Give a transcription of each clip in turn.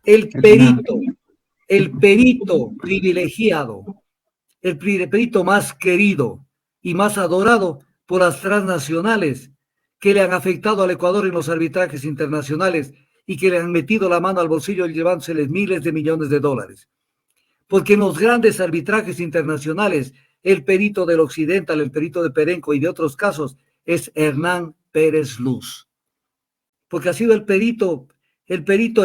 El Hernán. perito, el perito privilegiado, el perito más querido y más adorado por las transnacionales que le han afectado al Ecuador en los arbitrajes internacionales y que le han metido la mano al bolsillo llevándoseles miles de millones de dólares. Porque en los grandes arbitrajes internacionales, el perito del Occidental, el perito de Perenco y de otros casos, es Hernán Pérez Luz. Porque ha sido el perito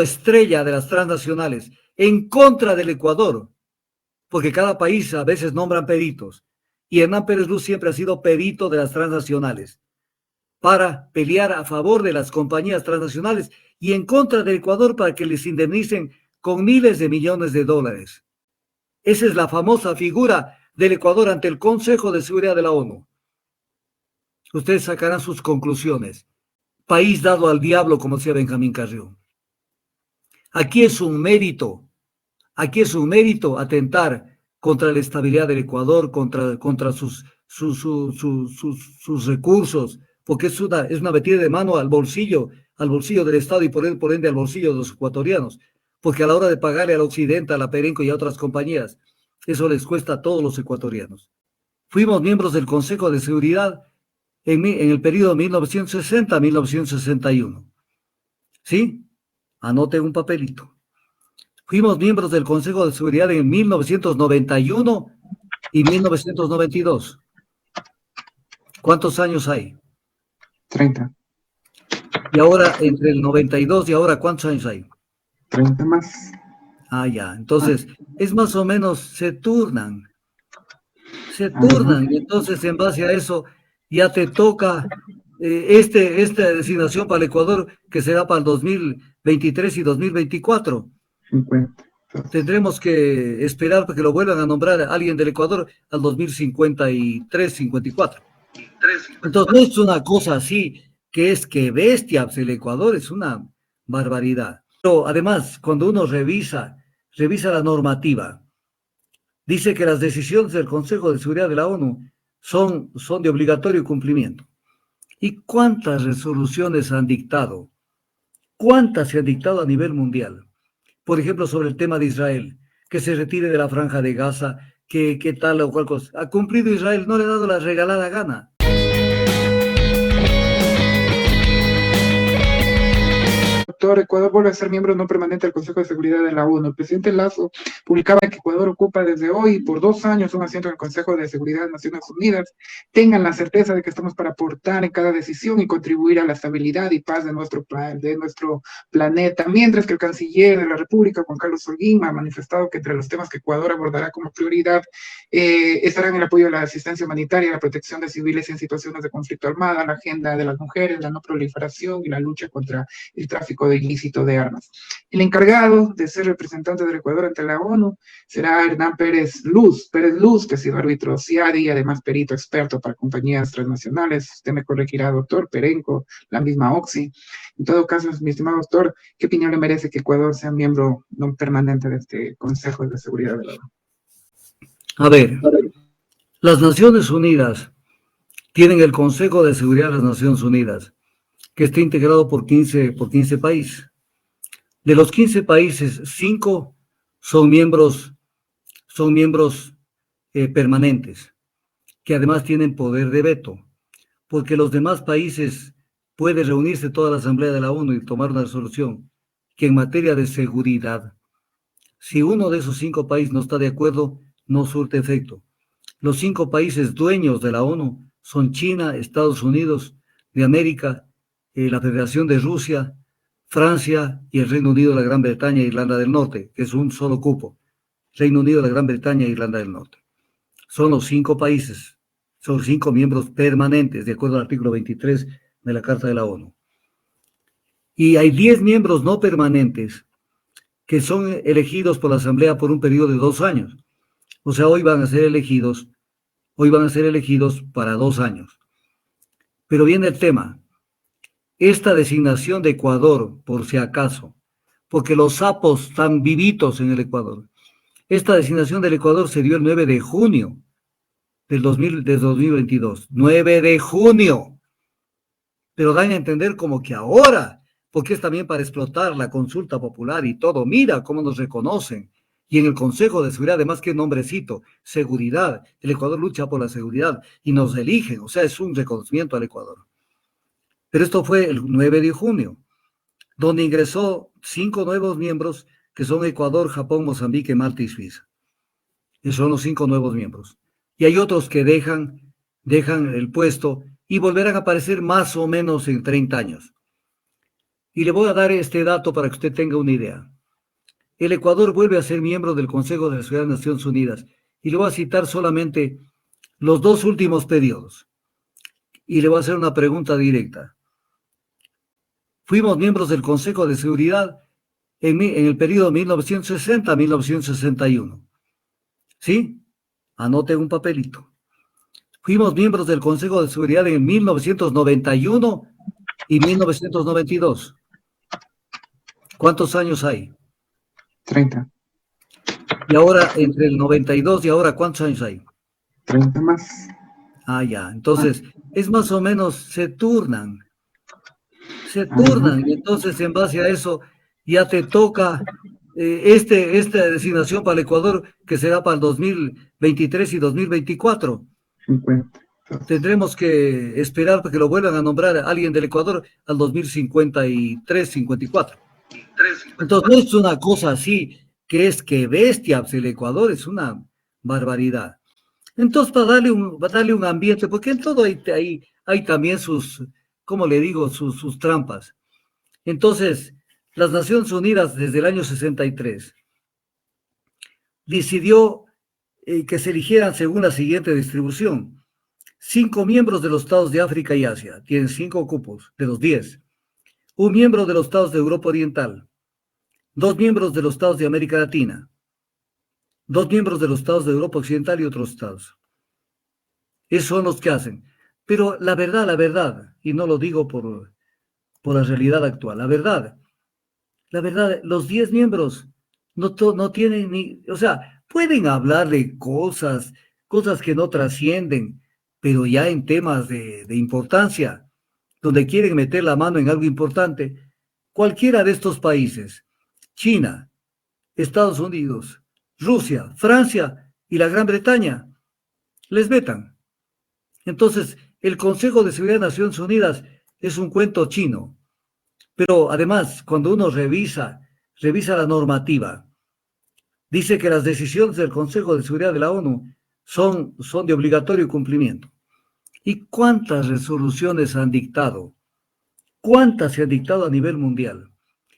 estrella de las transnacionales en contra del Ecuador, porque cada país a veces nombran peritos. Y Hernán Pérez Luz siempre ha sido perito de las transnacionales para pelear a favor de las compañías transnacionales y en contra del Ecuador para que les indemnicen con miles de millones de dólares. Esa es la famosa figura del Ecuador ante el Consejo de Seguridad de la ONU. Ustedes sacarán sus conclusiones. País dado al diablo, como decía Benjamín Carrión. Aquí es un mérito atentar contra la estabilidad del Ecuador, contra sus recursos, porque es una metida de mano al bolsillo del Estado y por ende al bolsillo de los ecuatorianos, porque a la hora de pagarle al Occidente, a la Perenco y a otras compañías, eso les cuesta a todos los ecuatorianos. Fuimos miembros del Consejo de Seguridad en el periodo 1960-1961. ¿Sí? Anoten un papelito. Fuimos miembros del Consejo de Seguridad en 1991 y 1992. ¿Cuántos años hay? 30. Y ahora, entre el 92 y ahora, ¿cuántos años hay? 30 más. Ah, ya. Entonces, es más o menos, se turnan. Y entonces, en base a eso, ya te toca esta designación para el Ecuador, que será para el 2023 y 2024. 50. Tendremos que esperar para que lo vuelvan a nombrar a alguien del Ecuador al 2053, 54. Entonces, no es una cosa así que bestia, pues el Ecuador es una barbaridad. Pero además, cuando uno revisa la normativa, dice que las decisiones del Consejo de Seguridad de la ONU son de obligatorio cumplimiento. ¿Y cuántas resoluciones han dictado? ¿Cuántas se han dictado a nivel mundial? Por ejemplo, sobre el tema de Israel, que se retire de la franja de Gaza, que tal o cual cosa. Ha cumplido Israel, no le ha dado la regalada gana. Doctor, Ecuador vuelve a ser miembro no permanente del Consejo de Seguridad de la ONU. El presidente Lasso publicaba que Ecuador ocupa desde hoy por 2 años un asiento en el Consejo de Seguridad de Naciones Unidas. Tengan la certeza de que estamos para aportar en cada decisión y contribuir a la estabilidad y paz de nuestro planeta. Mientras que el canciller de la República, Juan Carlos Holguín, ha manifestado que entre los temas que Ecuador abordará como prioridad estarán el apoyo a la asistencia humanitaria, la protección de civiles en situaciones de conflicto armado, la agenda de las mujeres, la no proliferación y la lucha contra el tráfico de ilícito de armas. El encargado de ser representante del Ecuador ante la ONU será Hernán Pérez Luz, que ha sido árbitro CIADI y además perito experto para compañías transnacionales. Usted me corregirá, doctor, Perenco, la misma Oxy. En todo caso, mi estimado doctor, ¿qué opinión le merece que Ecuador sea miembro no permanente de este Consejo de Seguridad de la ONU? A ver, las Naciones Unidas tienen el Consejo de Seguridad de las Naciones Unidas, que está integrado por 15 países. De los 15 países, 5 son miembros permanentes, que además tienen poder de veto, porque los demás países puede reunirse toda la Asamblea de la ONU y tomar una resolución que en materia de seguridad, si uno de esos 5 países no está de acuerdo, no surte efecto. Los 5 países dueños de la ONU son China, Estados Unidos de América, la Federación de Rusia, Francia y el Reino Unido, la Gran Bretaña e Irlanda del Norte, que es un solo cupo. Reino Unido, la Gran Bretaña e Irlanda del Norte. Son los 5 países, son 5 miembros permanentes, de acuerdo al artículo 23 de la Carta de la ONU. Y hay 10 miembros no permanentes que son elegidos por la Asamblea por un periodo de 2 años. O sea, hoy van a ser elegidos para 2 años. Pero viene el tema. Esta designación de Ecuador, por si acaso, porque los sapos están vivitos en el Ecuador. Esta designación del Ecuador se dio el 9 de junio del 2022. 9 de junio. Pero dan a entender como que ahora, porque es también para explotar la consulta popular y todo. Mira cómo nos reconocen. Y en el Consejo de Seguridad, además que nombrecito, seguridad, el Ecuador lucha por la seguridad y nos eligen, o sea, es un reconocimiento al Ecuador. Pero esto fue el 9 de junio, donde ingresó 5 nuevos miembros que son Ecuador, Japón, Mozambique, Malta y Suiza. Esos son los 5 nuevos miembros. Y hay otros que dejan el puesto y volverán a aparecer más o menos en 30 años. Y le voy a dar este dato para que usted tenga una idea. El Ecuador vuelve a ser miembro del Consejo de la Seguridad de Naciones Unidas. Y le voy a citar solamente los 2 últimos periodos. Y le voy a hacer una pregunta directa. Fuimos miembros del Consejo de Seguridad en el periodo 1960-1961. ¿Sí? Anoten un papelito. Fuimos miembros del Consejo de Seguridad en 1991 y 1992. ¿Cuántos años hay? 30. Y ahora, entre el 92 y ahora, ¿cuántos años hay? 30 más. Ah, ya. Entonces, es más o menos, se turnan. Y entonces, en base a eso, ya te toca esta designación para el Ecuador, que será para el 2023 y 2024. 50. Tendremos que esperar para que lo vuelvan a nombrar a alguien del Ecuador al 2053, 54. Entonces, no es una cosa así, que es que bestia, pues el Ecuador es una barbaridad. Entonces, para darle un ambiente, porque en todo hay también sus, ¿cómo le digo?, sus trampas. Entonces, las Naciones Unidas desde el año 63 decidió que se eligieran según la siguiente distribución. 5 miembros de los estados de África y Asia, tienen 5 cupos de los 10. Un miembro de los estados de Europa Oriental. 2 miembros de los estados de América Latina. 2 miembros de los estados de Europa Occidental y otros estados. Esos son los que hacen. Pero la verdad, y no lo digo por la realidad actual, la verdad, los 10 miembros no tienen ni, o sea, pueden hablar de cosas que no trascienden, pero ya en temas de importancia, donde quieren meter la mano en algo importante, cualquiera de estos países, China, Estados Unidos, Rusia, Francia y la Gran Bretaña, les vetan. Entonces, el Consejo de Seguridad de Naciones Unidas es un cuento chino. Pero además, cuando uno revisa la normativa, dice que las decisiones del Consejo de Seguridad de la ONU son de obligatorio cumplimiento. ¿Y cuántas resoluciones han dictado? ¿Cuántas se han dictado a nivel mundial?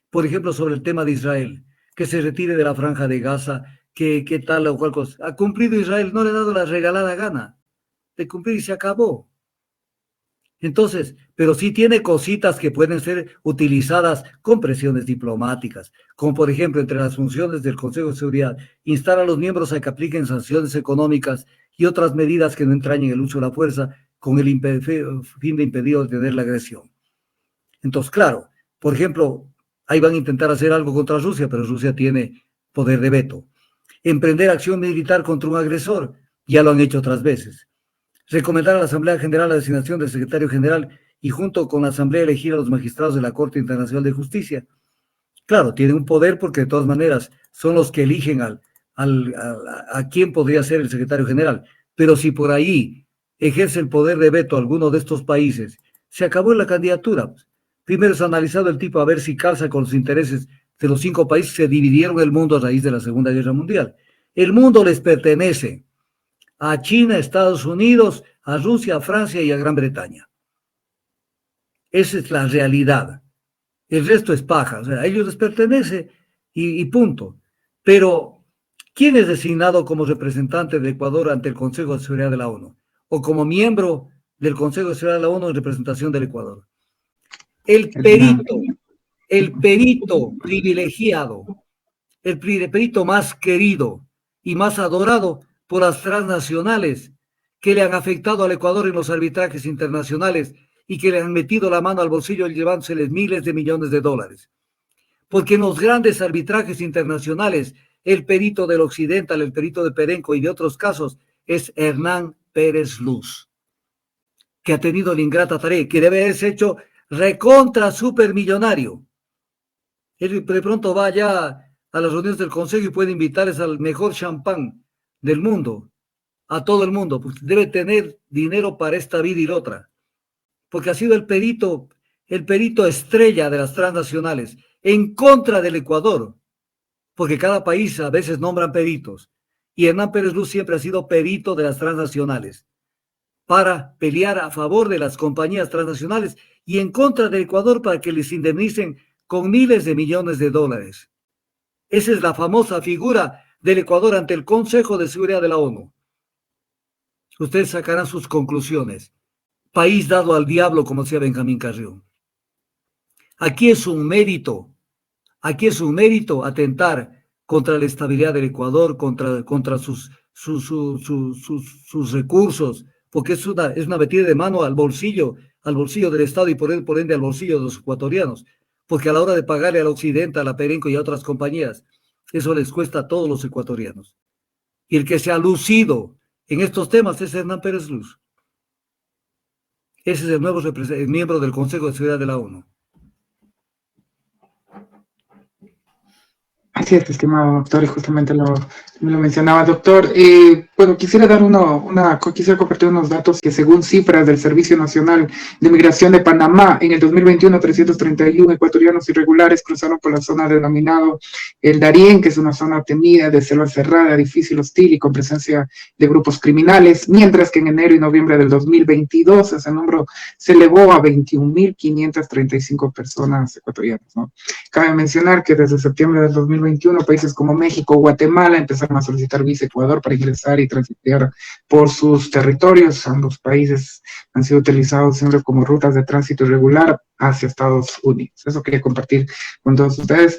Por ejemplo, sobre el tema de Israel, que se retire de la Franja de Gaza, que tal o cual cosa. Ha cumplido Israel, no le ha dado la regalada gana de cumplir y se acabó. Entonces, pero sí tiene cositas que pueden ser utilizadas con presiones diplomáticas, como por ejemplo, entre las funciones del Consejo de Seguridad, instar a los miembros a que apliquen sanciones económicas y otras medidas que no entrañen el uso de la fuerza con el fin de impedir o detener la agresión. Entonces, claro, por ejemplo, ahí van a intentar hacer algo contra Rusia, pero Rusia tiene poder de veto. Emprender acción militar contra un agresor, ya lo han hecho otras veces. Recomendar a la Asamblea General la designación del secretario general y junto con la Asamblea elegir a los magistrados de la Corte Internacional de Justicia. Claro, tienen un poder porque de todas maneras son los que eligen a quién podría ser el secretario general. Pero si por ahí ejerce el poder de veto alguno de estos países, se acabó la candidatura. Primero es analizado el tipo a ver si calza con los intereses de los 5 países que dividieron el mundo a raíz de la Segunda Guerra Mundial. El mundo les pertenece a China, a Estados Unidos, a Rusia, a Francia y a Gran Bretaña. Esa es la realidad. El resto es paja, o sea, a ellos les pertenece y punto. Pero, ¿quién es designado como representante de Ecuador ante el Consejo de Seguridad de la ONU? O como miembro del Consejo de Seguridad de la ONU en representación del Ecuador. El perito privilegiado, el perito más querido y más adorado por las transnacionales que le han afectado al Ecuador en los arbitrajes internacionales y que le han metido la mano al bolsillo llevándoseles miles de millones de dólares. Porque en los grandes arbitrajes internacionales, el perito del Occidental, el perito de Perenco y de otros casos, es Hernán Pérez Luz, que ha tenido la ingrata tarea, que debe haberse hecho recontra supermillonario, Él de pronto va allá a las reuniones del consejo y puede invitarles al mejor champán del mundo, a todo el mundo, pues debe tener dinero para esta vida y la otra, porque ha sido el perito estrella de las transnacionales en contra del Ecuador, porque cada país a veces nombran peritos, y Hernán Pérez Luz siempre ha sido perito de las transnacionales, para pelear a favor de las compañías transnacionales y en contra del Ecuador para que les indemnicen con miles de millones de dólares. Esa es la famosa figura del Ecuador ante el Consejo de Seguridad de la ONU. Ustedes sacarán sus conclusiones. País dado al diablo, como decía Benjamín Carrión. Aquí es un mérito atentar contra la estabilidad del Ecuador, contra sus recursos, porque es una metida de mano al bolsillo del Estado y por ende al bolsillo de los ecuatorianos, porque a la hora de pagarle al Occidente, a la Perenco y a otras compañías, eso les cuesta a todos los ecuatorianos. Y el que se ha lucido en estos temas es Hernán Pérez Luz. Ese es el nuevo miembro del Consejo de Seguridad de la ONU. Así es, estimado doctor, y justamente lo mencionaba, doctor. Bueno, quisiera compartir unos datos que según cifras del Servicio Nacional de Migración de Panamá, en el 2021, 331 ecuatorianos irregulares cruzaron por la zona denominado el Darién, que es una zona temida de selva cerrada, difícil, hostil y con presencia de grupos criminales, mientras que en enero y noviembre del 2022 ese número se elevó a 21.535 personas ecuatorianas, ¿no? Cabe mencionar que desde septiembre del 2021 países como México, Guatemala empezaron a solicitar visa a Ecuador para ingresar y transitar por sus territorios. Ambos países han sido utilizados siempre como rutas de tránsito irregular hacia Estados Unidos. Eso quería compartir con todos ustedes.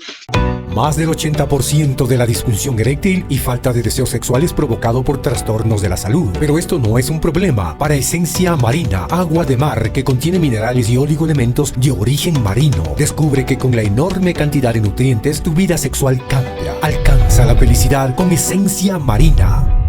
Más del 80% de la disfunción eréctil y falta de deseos sexuales provocado por trastornos de la salud. Pero esto no es un problema para Esencia Marina, agua de mar que contiene minerales y oligoelementos de origen marino. Descubre que con la enorme cantidad de nutrientes tu vida sexual cambia. Alcanza la felicidad con Esencia Marina.